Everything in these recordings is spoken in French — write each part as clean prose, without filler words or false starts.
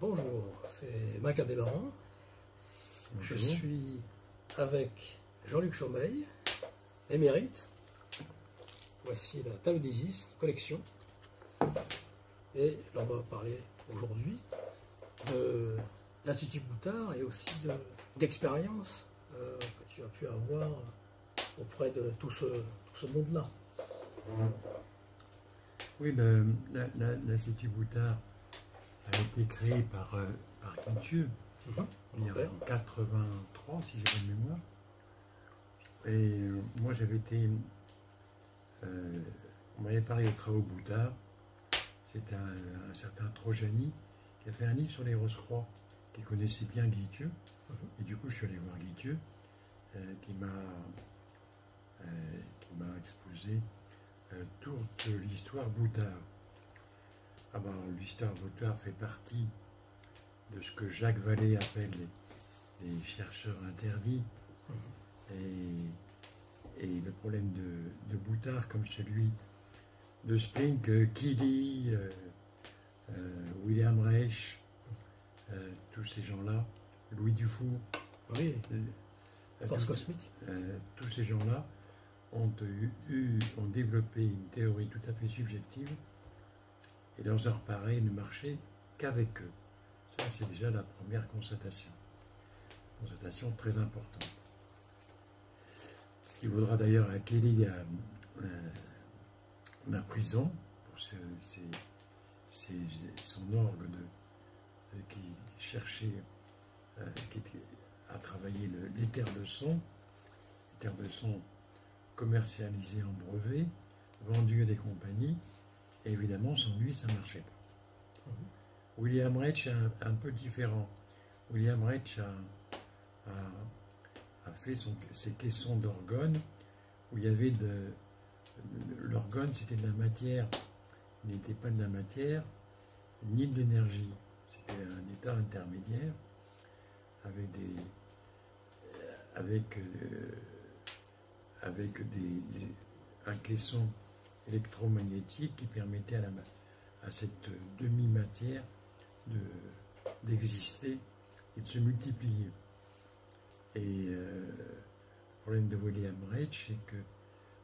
Bonjour, c'est Mac Adélaran. Je suis avec Jean-Luc Chaumeil, émérite. Voici la table d'Isis, collection. Et là, on va parler aujourd'hui de l'Institut Boutard et aussi d'expérience que tu as pu avoir auprès de tout ce monde-là. Oui, l'Institut Boutard a été créé par Guithieu, en 83, si j'ai bonne mémoire. Et moi, j'avais été... on m'avait parlé des travaux Boutard. C'était un certain Trojani qui a fait un livre sur les Rose-Croix, qui connaissait bien Guithieu. Et du coup, je suis allé voir Guithieu, qui m'a exposé toute l'histoire Boutard. Ah ben, l'histoire Boutard fait partie de ce que Jacques Vallée appelle les chercheurs interdits. Et le problème de Boutard, comme celui de Spink, Keely, William Reich, tous ces gens-là, Louis Dufour, oui, Force cosmique, tous ces gens-là ont développé une théorie tout à fait subjective, et leurs heures pareilles ne marchaient qu'avec eux. Ça, c'est déjà la première constatation. Constatation très importante. Ce qui vaudra d'ailleurs à Kelly la prison pour son orgue qui cherchait, qui était à travailler l'éther de son commercialisé en brevet, vendu à des compagnies, et évidemment sans lui ça ne marchait pas. William Reich est un peu différent. William Reich a fait ses caissons d'orgone où il y avait l'orgone, c'était de la matière, il n'était pas de la matière ni de l'énergie, c'était un état intermédiaire avec un caisson électromagnétique qui permettait à cette demi-matière d'exister et de se multiplier. Et le problème de William Reich, c'est que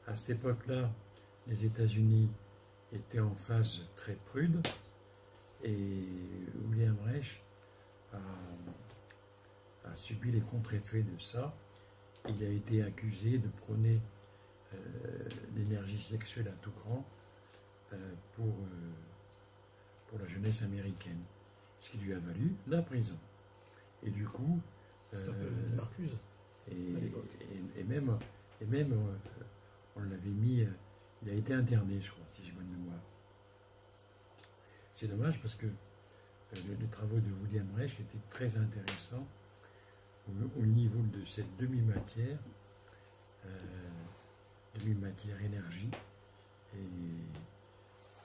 à cette époque-là, les États-Unis étaient en phase très prude, et William Reich a subi les contre-effets de ça. Il a été accusé de prôner l'énergie sexuelle à tout cran pour la jeunesse américaine, ce qui lui a valu la prison. Et du coup, c'est un peu une Marcuse. Et même on l'avait mis, il a été interné, je crois, si j'ai bonne mémoire. C'est dommage parce que les travaux de William Reich étaient très intéressants au niveau de cette demi-matière énergie, et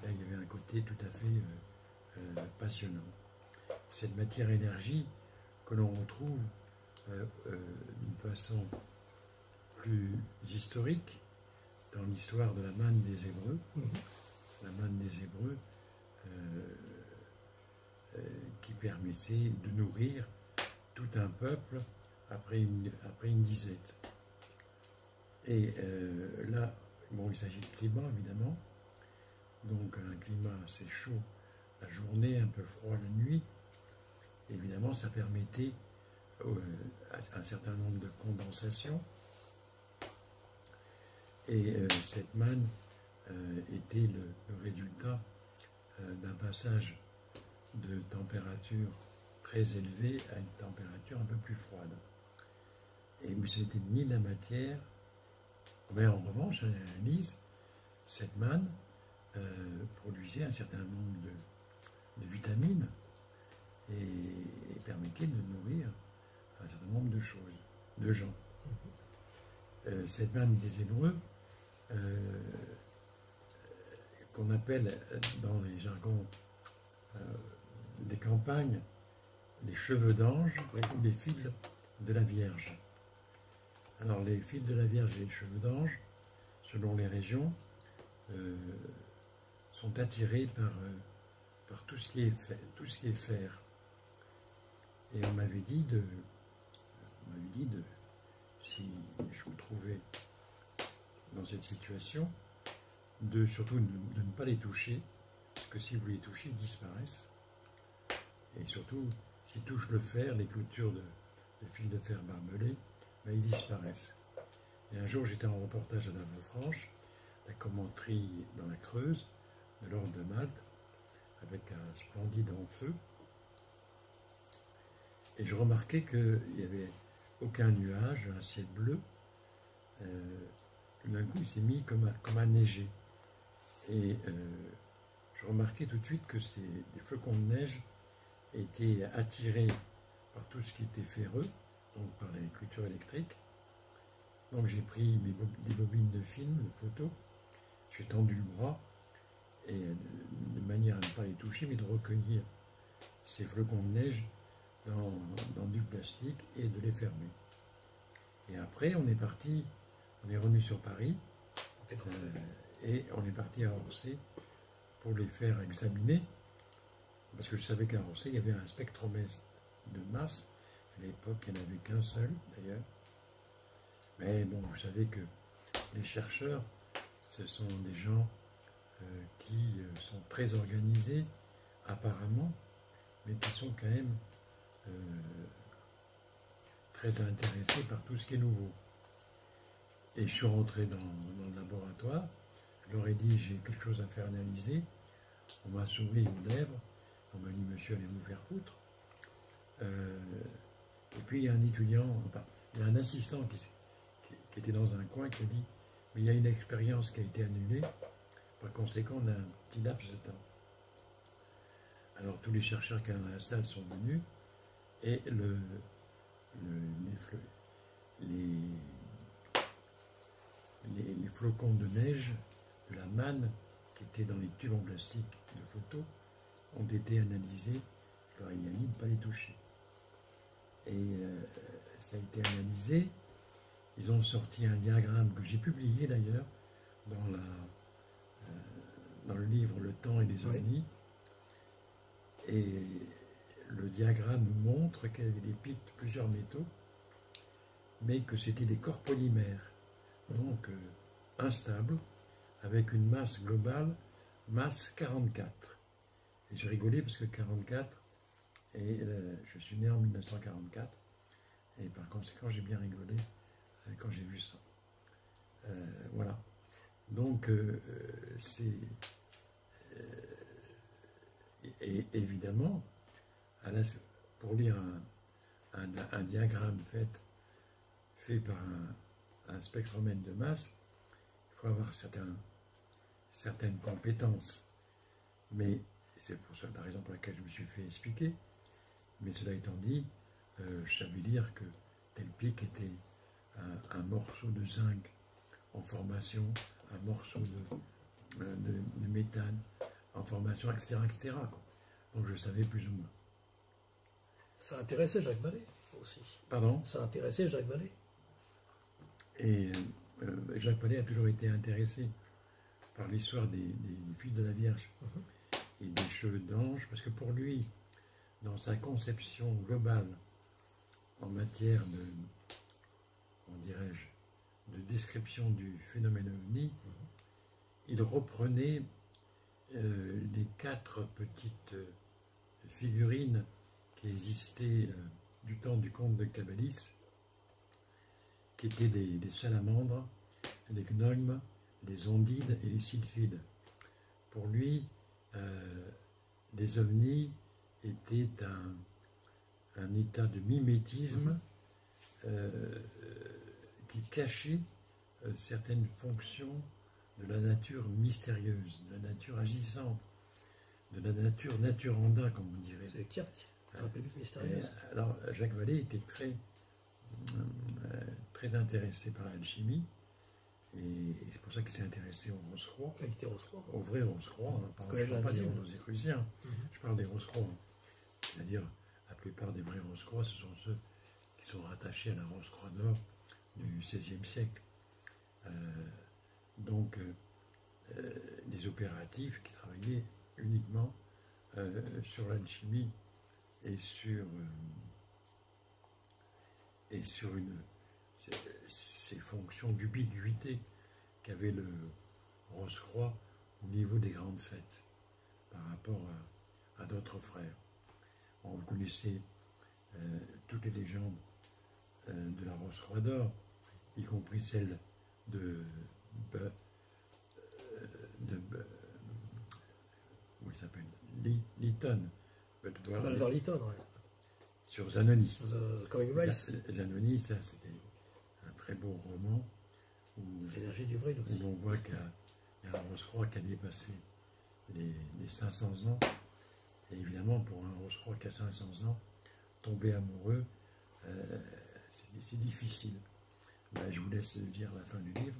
là il y avait un côté tout à fait passionnant. Cette matière énergie que l'on retrouve d'une façon plus historique dans l'histoire de la manne des Hébreux. La manne des Hébreux qui permettait de nourrir tout un peuple après une disette. Et là, bon, il s'agit de climat évidemment, donc un climat assez chaud la journée, un peu froid la nuit. Évidemment, ça permettait un certain nombre de condensations, et cette manne était le résultat d'un passage de température très élevée à une température un peu plus froide. Et ce n'était ni la matière, mais en revanche, à l'analyse, cette manne produisait un certain nombre de vitamines et permettait de nourrir un certain nombre de choses, de gens. Cette manne des Hébreux, qu'on appelle dans les jargons des campagnes les cheveux d'ange ou les fils de la Vierge. Alors les fils de la Vierge et les cheveux d'ange, selon les régions, sont attirés par tout ce qui est fer. Et on m'avait dit si je me trouvais dans cette situation, surtout de ne pas les toucher, parce que si vous les touchez, ils disparaissent. Et surtout, s'ils touchent le fer, les clôtures de fil de fer barbelé, ben, ils disparaissent. Et un jour, j'étais en reportage à la Villefranche, la commanderie dans la Creuse, de l'ordre de Malte, avec un splendide en feu. Et je remarquais qu'il n'y avait aucun nuage, un ciel bleu. D'un coup, il s'est mis comme à neiger. Et je remarquais tout de suite que des flocons de neige étaient attirés par tout ce qui était ferreux, donc par les clôtures électriques. Donc j'ai pris des bobines de film, de photos, j'ai tendu le bras, et de manière à ne pas les toucher, mais de recueillir ces flocons de neige dans du plastique et de les fermer. Et après, on est revenu sur Paris, et on est parti à Orsay pour les faire examiner, parce que je savais qu'à Orsay, il y avait un spectromètre de masse. À l'époque, il n'y en avait qu'un seul, d'ailleurs. Mais bon, vous savez que les chercheurs, ce sont des gens qui sont très organisés, apparemment, mais qui sont quand même très intéressés par tout ce qui est nouveau. Et je suis rentré dans le laboratoire, je leur ai dit j'ai quelque chose à faire analyser, on m'a souri aux lèvres, on m'a dit monsieur allez vous faire foutre. Et puis il y a un étudiant, enfin, il y a un assistant qui était dans un coin qui a dit mais il y a une expérience qui a été annulée, par conséquent on a un petit laps de temps. Alors tous les chercheurs qui étaient dans la salle sont venus et les flocons de neige de la manne qui étaient dans les tubes en plastique de photo ont été analysés. Je leur ai dit de ne pas les toucher. Et ça a été analysé. Ils ont sorti un diagramme que j'ai publié d'ailleurs dans le livre Le temps et les ovnis. Oui. Et le diagramme montre qu'il y avait des pics de plusieurs métaux, mais que c'était des corps polymères, donc instables, avec une masse globale, masse 44. Et j'ai rigolé parce que 44, et je suis né en 1944, et par conséquent j'ai bien rigolé quand j'ai vu ça. Voilà. Donc et évidemment, pour lire un diagramme fait par un spectromètre de masse, il faut avoir certaines compétences. Mais c'est pour ça la raison pour laquelle je me suis fait expliquer. Mais cela étant dit, je savais lire que tel pic était un morceau de zinc en formation, un morceau de méthane en formation, etc. etc. quoi. Donc je savais plus ou moins. Ça intéressait Jacques Vallée aussi. Pardon ? Ça intéressait Jacques Vallée. Et Jacques Vallée a toujours été intéressé par l'histoire des filles de la Vierge et des cheveux d'ange, parce que pour lui, dans sa conception globale en matière de description du phénomène ovni, il reprenait les 4 petites figurines qui existaient du temps du comte de Cabalis, qui étaient les salamandres, les gnomes, les ondides et les sylphides. Pour lui, les ovnis étaient un état de mimétisme qui cachait certaines fonctions de la nature mystérieuse, de la nature agissante, de la nature naturanda, comme on dirait. C'est Kirk, un peu plus mystérieuse. Alors, Jacques Vallée était très intéressé par l'alchimie, et c'est pour ça qu'il s'est intéressé aux Rose-Croix. Il était Rose-Croix. Aux vrais Rose-Croix. Je ne parle pas des Rosicruciens, je parle des Rose-Croix. C'est-à-dire, la plupart des vrais Rose-Croix, ce sont ceux qui sont rattachés à la Rose-Croix d'Or du XVIe siècle. Donc, des opératifs qui travaillaient uniquement sur l'alchimie et sur et sur ces fonctions d'ubiquité qu'avait le Rose-Croix au niveau des grandes fêtes par rapport à d'autres frères. On connaissait toutes les légendes de la Rose-Croix d'Or, y compris celle de comment il s'appelle, Lytton, Baldur Lytton, ouais. sur Zanoni. The Coming Race. Zanoni, ça c'était un très beau roman où L'énergie du vril aussi. l'on voit qu'il y a un Rose-Croix qui a dépassé les 500 ans. Et évidemment, pour un Rose-Croix qui a 500 ans, tomber amoureux, c'est difficile. Ben, je vous laisse lire la fin du livre,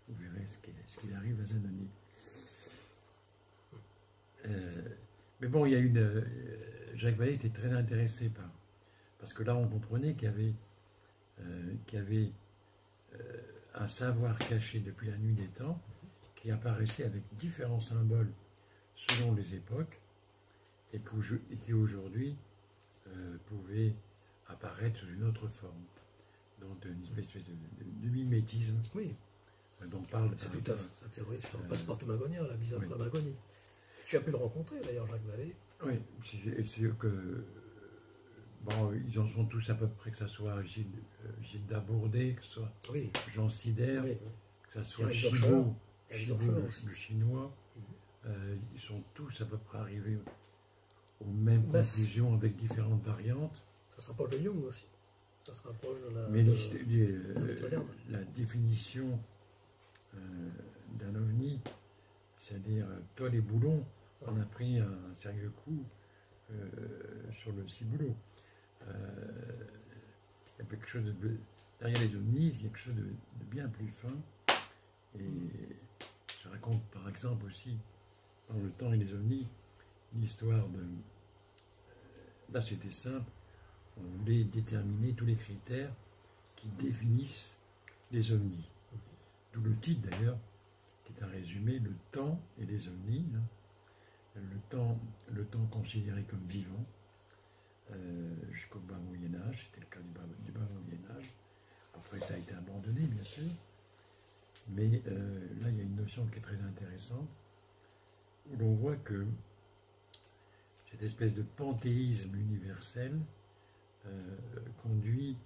vous verrez ce qu'il arrive à Zanoni. Mais bon, il y a Jacques Vallée était très intéressé parce que là, on comprenait qu'il y avait un savoir caché depuis la nuit des temps qui apparaissait avec différents symboles selon les époques et qui aujourd'hui pouvait apparaître sous une autre forme. Donc une espèce de mimétisme. Oui. Dont parle c'est tout à fait sa théorie sur le Passepartout Magonien, la visite de la Magonie. Tu as pu le rencontrer d'ailleurs, Jacques Vallée. Oui, c'est que bon, ils en sont tous à peu près, que ce soit Gilda Bourdet, que ce soit Jean Sider, que ce soit Chibo, le chinois, ils sont tous à peu près arrivés aux mêmes conclusions avec différentes variantes. Ça se rapproche de Jung aussi. Ça se rapproche de la. Mais la définition d'un ovni, c'est-à-dire toi les boulons, on a pris un sérieux coup sur le ciboulot. Il y a quelque chose derrière les ovnis, il y a quelque chose de bien plus fin. Et je raconte par exemple aussi, dans Le Temps et les ovnis, l'histoire de. Là c'était simple, on voulait déterminer tous les critères qui définissent les ovnis. D'où le titre d'ailleurs, qui est un résumé, Le Temps et les ovnis. Le temps considéré comme vivant, jusqu'au bas Moyen-Âge, c'était le cas du bas Moyen-Âge. Après ça a été abandonné bien sûr, mais là il y a une notion qui est très intéressante, où l'on voit que cette espèce de panthéisme universel conduit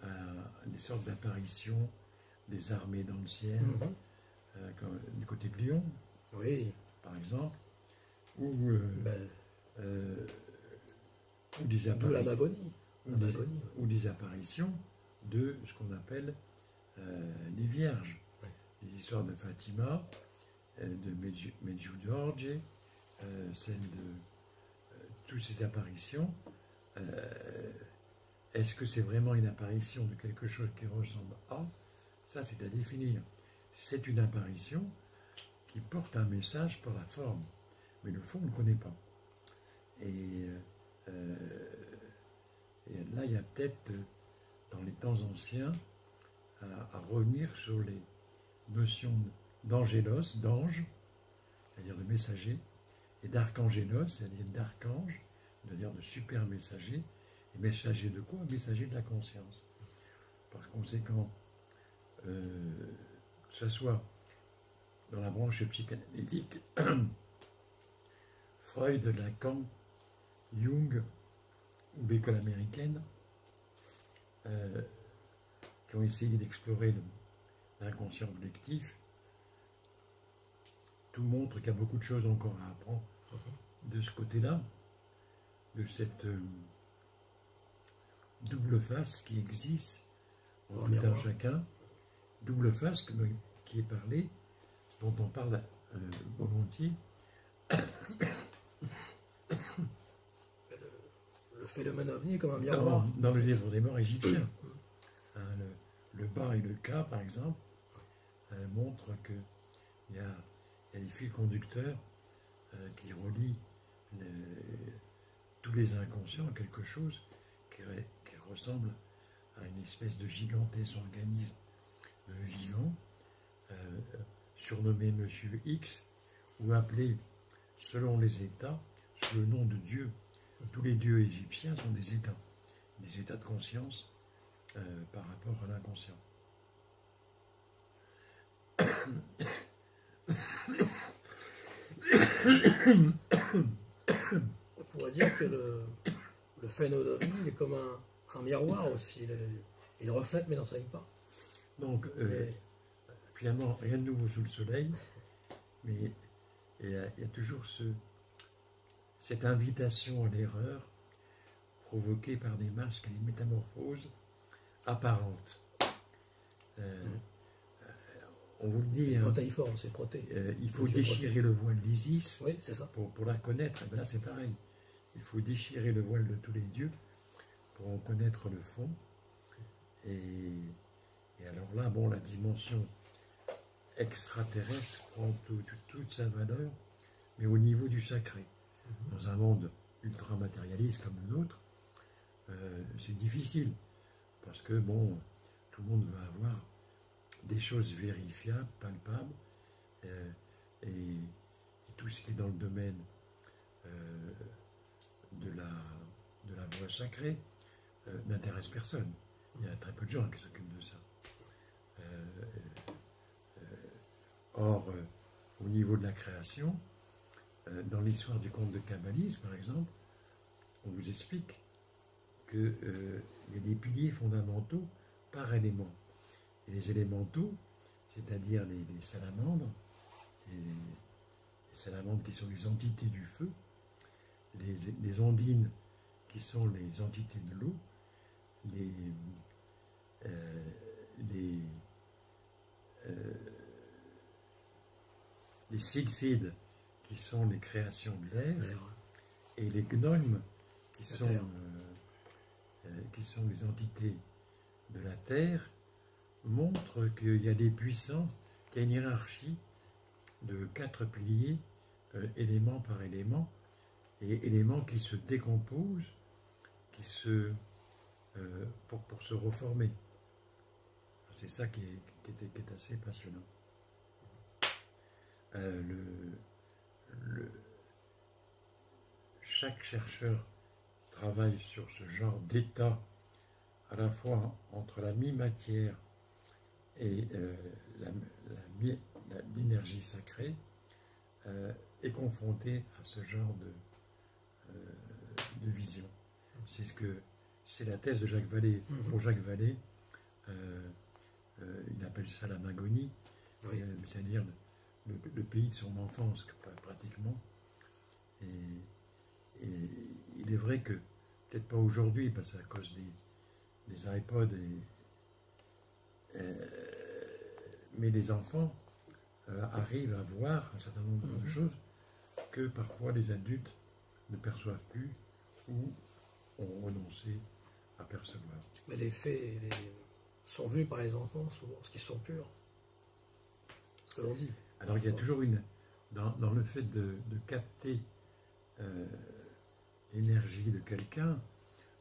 à des sortes d'apparitions des armées dans le ciel, du côté de Lyon, par exemple, ou des apparitions de ce qu'on appelle les vierges. Les histoires de Fatima, de Medjugorje, celles de toutes ces apparitions. Est-ce que c'est vraiment une apparition de quelque chose qui ressemble à? Ça, c'est à définir. C'est une apparition qui porte un message par la forme, mais le fond, on ne le connaît pas. Et là, il y a peut-être, dans les temps anciens, à revenir sur les notions d'angélos, d'ange, c'est-à-dire de messager, et d'archangélos, c'est-à-dire d'archange, c'est-à-dire de super messager. Et messager de quoi? Messager de la conscience. Par conséquent, que ce soit dans la branche psychanalytique, Freud, Lacan, Jung ou l'école américaine, qui ont essayé d'explorer l'inconscient collectif, tout montre qu'il y a beaucoup de choses encore à apprendre de ce côté-là, de cette double face qui existe en tout un chacun, double face qui est parlée, dont on parle volontiers. Le phénomène ovni comme un miroir. Dans le livre des morts égyptiens, le bas et le cas, par exemple, montrent qu'il y a des fils conducteurs qui relient tous les inconscients à quelque chose qui ressemble à une espèce de gigantesque organisme vivant, surnommé Monsieur X, ou appelé, selon les États, sous le nom de Dieu. Tous les dieux égyptiens sont des états de conscience par rapport à l'inconscient. On pourrait dire que le phénomène il est comme un miroir aussi. Il reflète mais n'enseigne pas. Donc, finalement, rien de nouveau sous le soleil, mais il y a toujours cette invitation à l'erreur provoquée par des masques et des métamorphoses apparentes. On vous le dit, hein, protéiforme, c'est proté. Il faut déchirer le voile d'Isis, oui, c'est ça. Pour la connaître. Ben là, c'est pareil. Il faut déchirer le voile de tous les dieux pour en connaître le fond. Et alors là, bon, la dimension extraterrestre prend toute sa valeur, mais au niveau du sacré. Dans un monde ultra-matérialiste comme le nôtre, c'est difficile, parce que, bon, tout le monde va avoir des choses vérifiables, palpables, et tout ce qui est dans le domaine de la voie sacrée n'intéresse personne. Il y a très peu de gens qui s'occupent de ça. Or, au niveau de la création, dans l'histoire du conte de Kabbalisme, par exemple, on vous explique qu'il y a des piliers fondamentaux par élément. Et les élémentaux, c'est-à-dire les salamandres, les salamandres qui sont les entités du feu, les ondines qui sont les entités de l'eau, les sylphides qui sont les créations de l'air, et les gnomes qui sont les entités de la terre, montrent qu'il y a des puissances, qu'il y a une hiérarchie de 4 piliers, élément par élément, et éléments qui se décomposent, pour se reformer. C'est ça qui est assez passionnant. Chaque chercheur travaille sur ce genre d'état, à la fois entre la mi-matière et l'énergie sacrée, est confronté à ce genre de vision. C'est la thèse de Jacques Vallée. Pour Jacques Vallée, il appelle ça la magonie, oui. C'est-à-dire le pays de son enfance, pratiquement. Et il est vrai que, peut-être pas aujourd'hui, parce qu'à cause des iPods, mais les enfants arrivent à voir un certain nombre de choses que parfois les adultes ne perçoivent plus ou ont renoncé à percevoir. Mais les faits sont vus par les enfants souvent, parce qu'ils sont purs. Ce que l'on dit. Alors il y a toujours dans le fait de capter l'énergie de quelqu'un,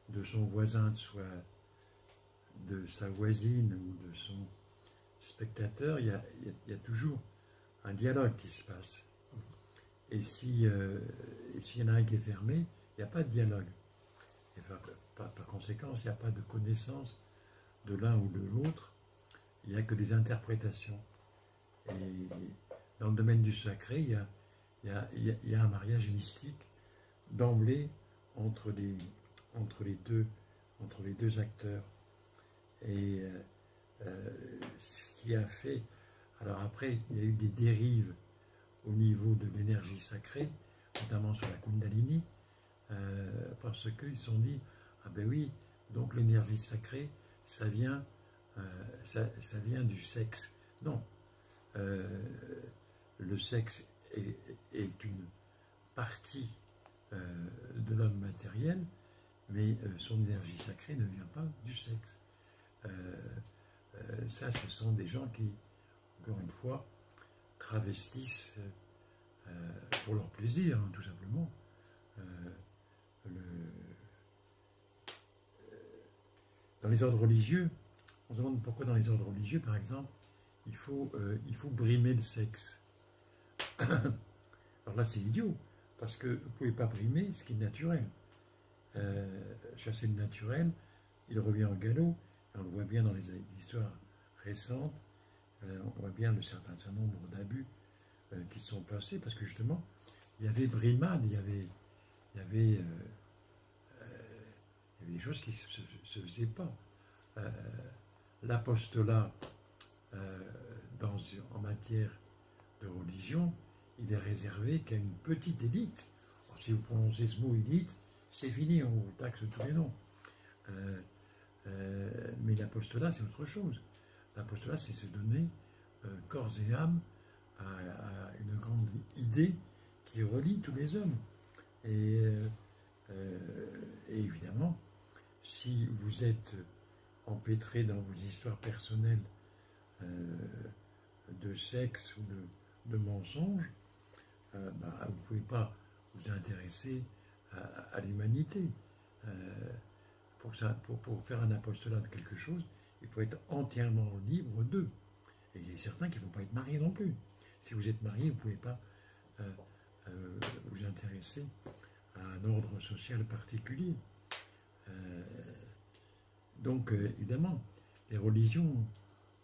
de son voisin, de sa voisine ou de son spectateur, il y a toujours un dialogue qui se passe. Et s'il y en a un qui est fermé, il n'y a pas de dialogue. Et par conséquent, il n'y a pas de connaissance de l'un ou de l'autre, il n'y a que des interprétations. Et dans le domaine du sacré, il y a un mariage mystique d'emblée entre les deux acteurs. Et ce qui a fait... Alors après, il y a eu des dérives au niveau de l'énergie sacrée, notamment sur la Kundalini, parce qu'ils se sont dit, ah ben oui, donc l'énergie sacrée, ça vient du sexe. Non, le sexe est une partie de l'homme matériel, mais son énergie sacrée ne vient pas du sexe. Ça, ce sont des gens qui, encore une fois, travestissent pour leur plaisir, hein, tout simplement. Dans les ordres religieux, on se demande pourquoi dans les ordres religieux, par exemple, il faut brimer le sexe. Alors là, c'est idiot, parce que vous ne pouvez pas brimer ce qui est naturel. Chasser le naturel, il revient au galop, On le voit bien dans les histoires récentes, on voit bien le certain nombre d'abus qui se sont passés, parce que justement, il y avait brimade, il y avait des choses qui ne se faisaient pas. L'apostolat, en matière de religion, il est réservé qu'à une petite élite. Alors, si vous prononcez ce mot élite, c'est fini, on vous taxe tous les noms. Mais l'apostolat, c'est autre chose. L'apostolat, c'est se donner corps et âme à une grande idée qui relie tous les hommes. Et évidemment, si vous êtes empêtré dans vos histoires personnelles de sexe ou de mensonges, vous ne pouvez pas vous intéresser à l'humanité. Pour faire un apostolat de quelque chose, il faut être entièrement libre d'eux. Et il y a certains qui ne vont pas être mariés non plus. Si vous êtes marié, vous ne pouvez pas vous intéresser à un ordre social particulier. Donc, évidemment, les religions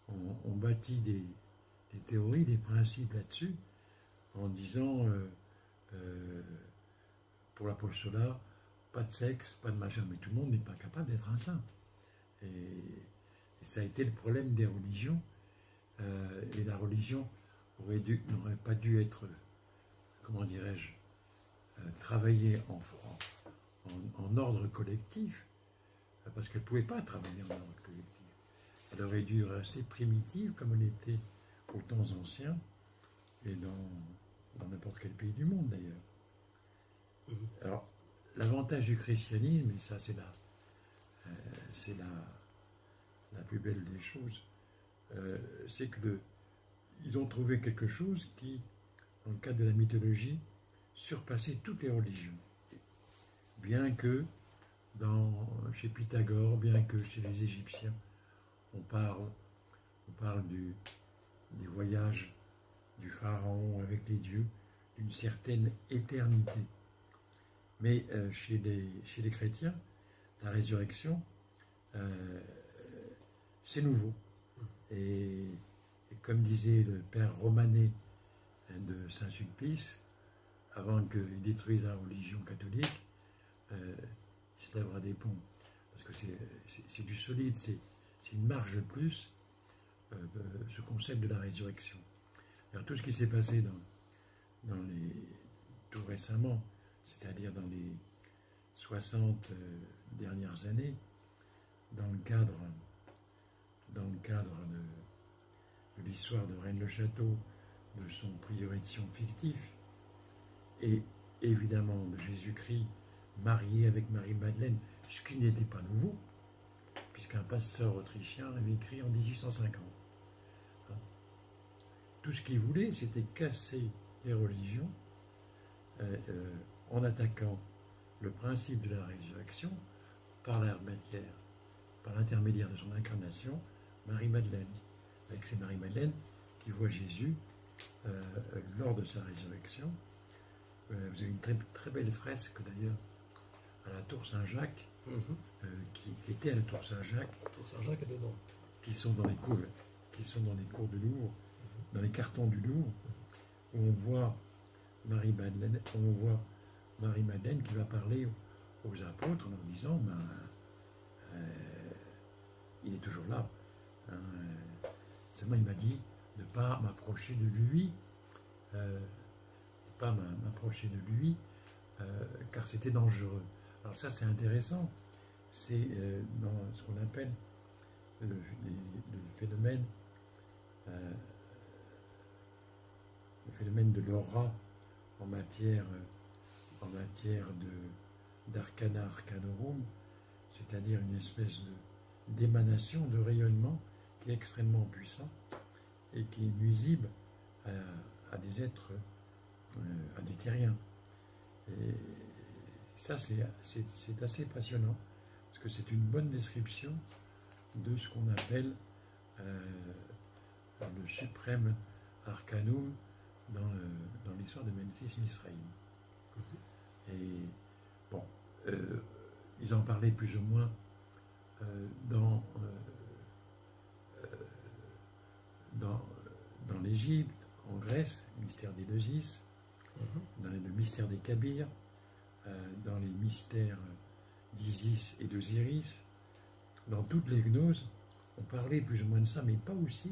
ont bâti des théories, des principes là-dessus, en disant, pour l'apostolat, pas de sexe, pas de machin, mais tout le monde n'est pas capable d'être un saint. Et ça a été le problème des religions. Et la religion n'aurait pas dû être, comment dirais-je, travailler en ordre collectif, parce qu'elle ne pouvait pas travailler en ordre collectif. Elle aurait dû rester primitive comme elle était aux temps anciens, et dans n'importe quel pays du monde d'ailleurs. Alors, l'avantage du christianisme, et ça c'est la plus belle des choses, c'est que ils ont trouvé quelque chose qui, dans le cadre de la mythologie, surpassait toutes les religions. Bien que chez Pythagore, bien que chez les Égyptiens, on parle des voyages du pharaon avec les dieux, d'une certaine éternité. Mais chez les chrétiens, la résurrection, c'est nouveau. Et comme disait le père Romanet de Saint-Sulpice, avant qu'il détruise la religion catholique, il se lèvera des ponts. Parce que c'est du solide, c'est une marge de plus, ce concept de la résurrection. Alors, tout ce qui s'est passé tout récemment, c'est-à-dire dans les 60 dernières années, dans le cadre de l'histoire de Rennes-le-Château, de son prioration fictif, et évidemment de Jésus-Christ marié avec Marie-Madeleine, ce qui n'était pas nouveau, puisqu'un pasteur autrichien l'avait écrit en 1850. Tout ce qu'il voulait, c'était casser les religions en attaquant le principe de la résurrection par l'intermédiaire de son incarnation, Marie-Madeleine. Avec c'est Marie-Madeleine qui voit Jésus lors de sa résurrection. Vous avez une très, très belle fresque d'ailleurs à la Tour Saint-Jacques, qui était à la Tour Saint-Jacques. La Tour Saint-Jacques est dedans. Qui sont dans les cours de Louvre, dans les cartons du Louvre, où on voit Marie-Madeleine qui va parler aux apôtres en leur disant il est toujours là. Seulement il m'a dit de ne pas m'approcher de lui, car c'était dangereux. Alors ça c'est intéressant, c'est dans ce qu'on appelle le phénomène de l'aura en matière d'arcana arcanorum, c'est-à-dire une espèce d'émanation, de rayonnement qui est extrêmement puissant et qui est nuisible à des êtres, à des terriens. Et ça, c'est assez passionnant, parce que c'est une bonne description de ce qu'on appelle le suprême arcanum dans l'histoire de Memphis Misraïm. Et bon, ils en parlaient plus ou moins dans, dans l'Égypte, en Grèce, le mystère d'Éleusis, dans le mystère des Kabyres, dans les mystères d'Isis et d'Osiris, dans toutes les gnoses, on parlait plus ou moins de ça, mais pas aussi,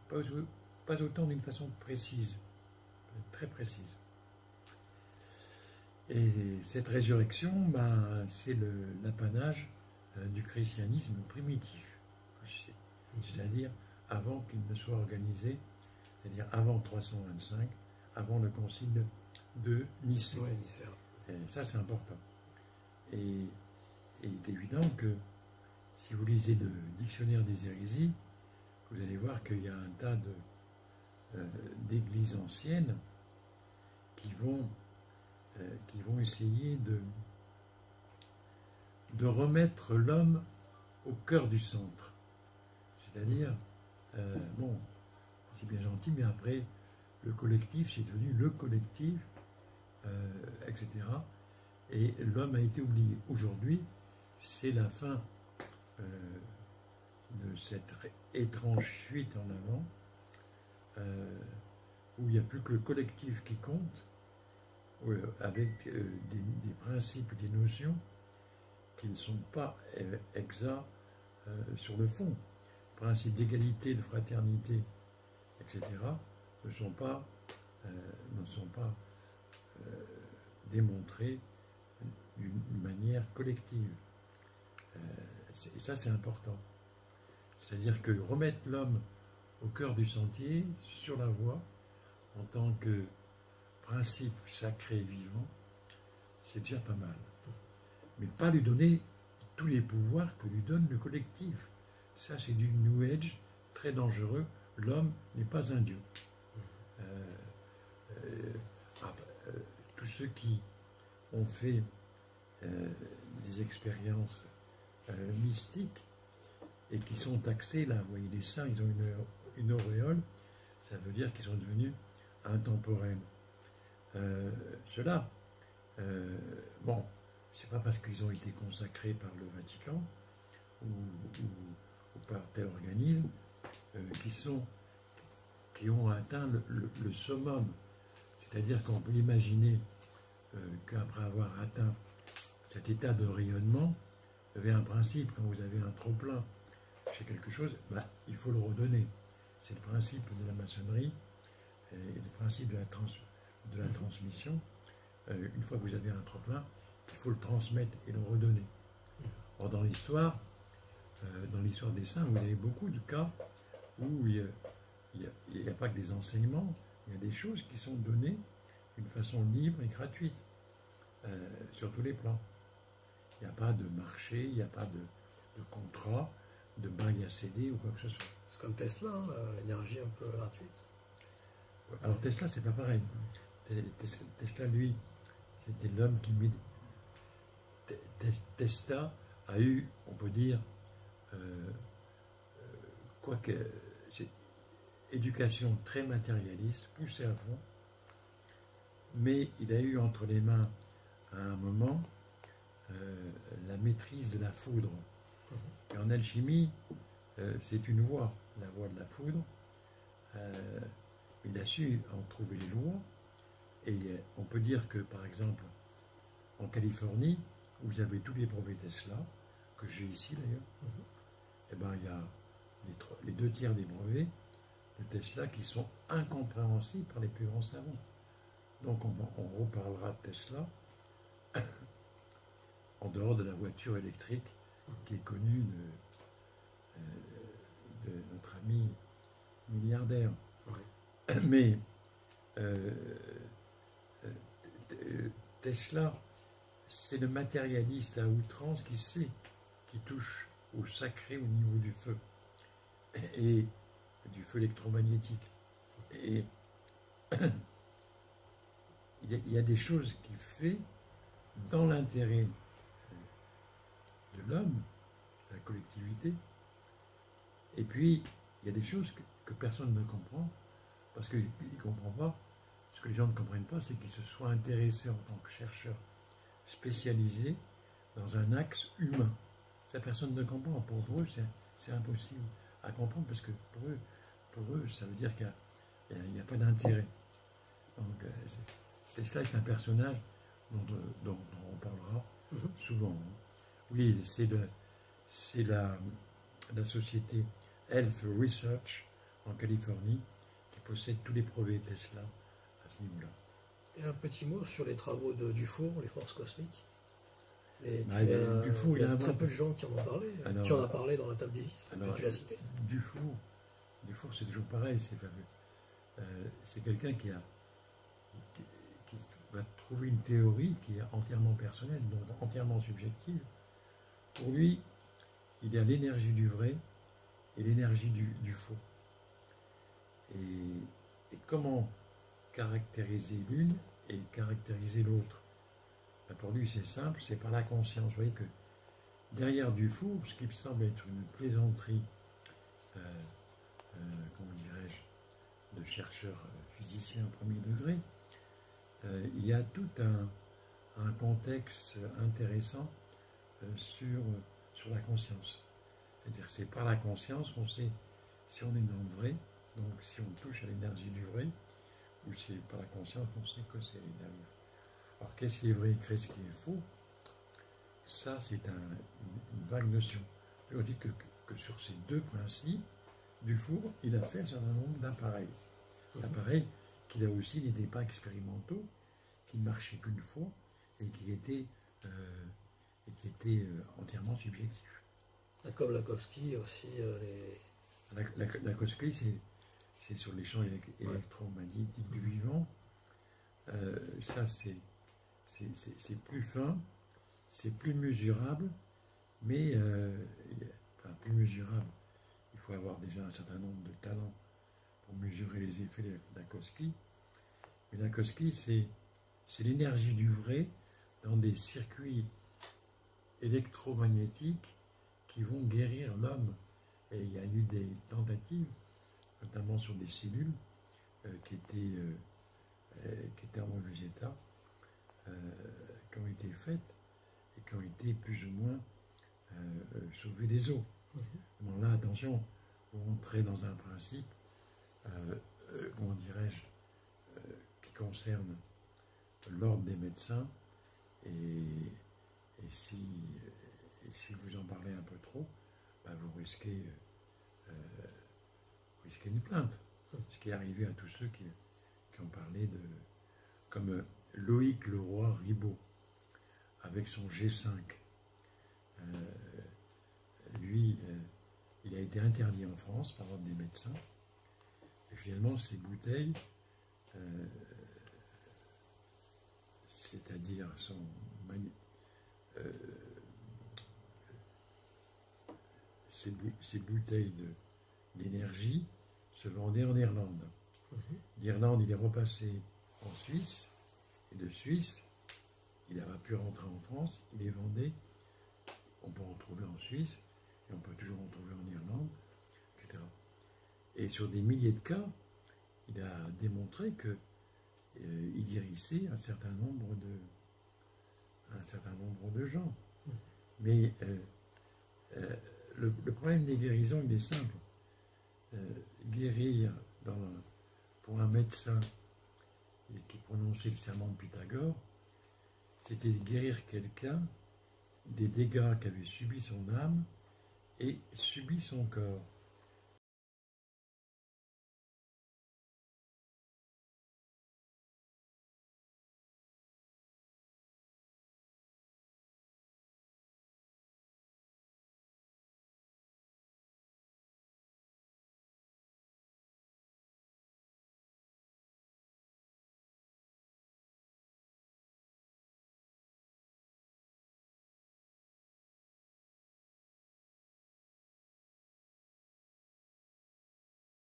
pas autant d'une façon précise, très précise. Et cette résurrection, ben, c'est l'apanage du christianisme primitif, c'est-à-dire avant qu'il ne soit organisé, c'est-à-dire avant 325, avant le concile de Nicée. Oui, Nicée. Et ça, c'est important. Et il est évident que si vous lisez le dictionnaire des hérésies, vous allez voir qu'il y a un tas d'églises anciennes qui vont essayer de remettre l'homme au cœur du centre. C'est-à-dire, bon, c'est bien gentil, mais après, le collectif, c'est devenu le collectif, etc. Et l'homme a été oublié. Aujourd'hui, c'est la fin de cette étrange fuite en avant, où il n'y a plus que le collectif qui compte, avec des principes, des notions qui ne sont pas exacts sur le fond. Principes d'égalité, de fraternité, etc., ne sont pas démontrés d'une manière collective. Et ça, c'est important. C'est-à-dire que remettre l'homme au cœur du sentier, sur la voie, en tant que principe sacré vivant, c'est déjà pas mal. Mais pas lui donner tous les pouvoirs que lui donne le collectif. Ça, c'est du New Age très dangereux. L'homme n'est pas un dieu. Tous ceux qui ont fait des expériences mystiques et qui sont taxés, là, vous voyez, les saints, ils ont une auréole, ça veut dire qu'ils sont devenus intemporels. Ceux-là, bon, c'est pas parce qu'ils ont été consacrés par le Vatican ou par tel organisme qui ont atteint le summum. C'est-à-dire qu'on peut imaginer qu'après avoir atteint cet état de rayonnement, vous avez un principe, quand vous avez un trop-plein chez quelque chose, ben, il faut le redonner. C'est le principe de la maçonnerie et le principe de la transmission. Une fois que vous avez un trop-plein, il faut le transmettre et le redonner. Or, dans l'histoire des saints, vous avez beaucoup de cas où il n'y a pas que des enseignements, il y a des choses qui sont données d'une façon libre et gratuite, sur tous les plans. Il n'y a pas de marché, il n'y a pas de contrat, de bail à céder ou quoi que ce soit. C'est comme Tesla, hein, l'énergie un peu gratuite. Alors Tesla, c'est pas pareil. Tesla, lui, c'était l'homme qui... Tesla a eu, on peut dire, quoique, éducation très matérialiste, poussée à fond, mais il a eu entre les mains, à un moment, la maîtrise de la foudre. Et en alchimie, c'est une voie, la voie de la foudre. Il a su en trouver les lois, et on peut dire que, par exemple, en Californie, où vous avez tous les brevets Tesla, que j'ai ici d'ailleurs, et ben, il y a les 2 tiers des brevets de Tesla qui sont incompréhensibles par les plus grands savants. Donc on reparlera de Tesla en dehors de la voiture électrique qui est connue de notre ami milliardaire. Ouais. Mais Tesla, c'est le matérialiste à outrance qui sait, qui touche au sacré au niveau du feu et du feu électromagnétique. Et il y a des choses qu'il fait dans l'intérêt de l'homme, de la collectivité, et puis il y a des choses que personne ne comprend, parce qu'il ne comprend pas. Ce que les gens ne comprennent pas, c'est qu'il se soit intéressé en tant que chercheur spécialisé dans un axe humain, Ça, personne ne comprend. Pour eux, c'est impossible à comprendre parce que pour eux ça veut dire qu'il n'y a pas d'intérêt. Donc, Tesla est un personnage dont on parlera souvent. Oui, c'est la société Health Research en Californie qui possède tous les brevets Tesla à ce niveau-là. Et un petit mot sur les travaux de Dufour, les forces cosmiques. Et Dufour, il y a très peu de gens qui en ont parlé. Alors, tu en as parlé dans la table des livres, tu l'as cité. Dufour, c'est toujours pareil, c'est fameux. C'est quelqu'un qui va trouver une théorie qui est entièrement personnelle, donc entièrement subjective. Pour lui, il y a l'énergie du vrai et l'énergie du faux. Et comment caractériser l'une et caractériser l'autre? Pour lui, c'est simple, c'est par la conscience. Vous voyez que derrière Dufour, ce qui me semble être une plaisanterie, comment dirais-je, de chercheurs physiciens au premier degré, il y a tout un contexte intéressant sur la conscience. C'est-à-dire que c'est par la conscience qu'on sait si on est dans le vrai, donc si on touche à l'énergie du vrai, ou c'est par la conscience qu'on sait que c'est l'énergie. Alors qu'est-ce qui est vrai, qu'est-ce qui est faux? Ça, c'est une vague notion. On dit que sur ces deux principes, Dufour, il a fait un certain nombre d'appareils. D'appareils qui là aussi n'étaient pas expérimentaux, qui ne marchaient qu'une fois et qui étaient entièrement subjectifs. Comme Lakowski aussi. Lakowski, c'est sur les champs électromagnétiques du vivant. Ça, c'est plus fin, c'est plus mesurable, mais plus mesurable. Il faut avoir déjà un certain nombre de talents pour mesurer les effets de Lakowski. Mais Lakowski, c'est l'énergie du vrai dans des circuits électromagnétiques qui vont guérir l'homme. Et il y a eu des tentatives, notamment sur des cellules qui étaient en mauvais état, qui ont été faites et qui ont été plus ou moins sauvées des eaux. Bon, là, attention, vous rentrez dans un principe, comment dirais-je, qui concerne l'ordre des médecins, et si vous en parlez un peu trop, vous risquez une plainte. Ce qui est arrivé à tous ceux qui ont parlé comme Loïc Leroy-Ribot, avec son G5. Lui, il a été interdit en France par ordre des médecins, et finalement ces bouteilles, c'est-à-dire ces bouteilles d'énergie se vendaient en Irlande. D'Irlande, il est repassé en Suisse, et de Suisse, il n'a pas pu rentrer en France, il les vendait. On peut en trouver en Suisse, et on peut toujours en trouver en Irlande, etc. Et sur des milliers de cas, il a démontré que il guérissait un certain nombre de gens. Mais le problème des guérisons, il est simple. Guérir pour un médecin qui prononçait le serment de Pythagore, c'était guérir quelqu'un des dégâts qu'avait subi son âme et subi son corps.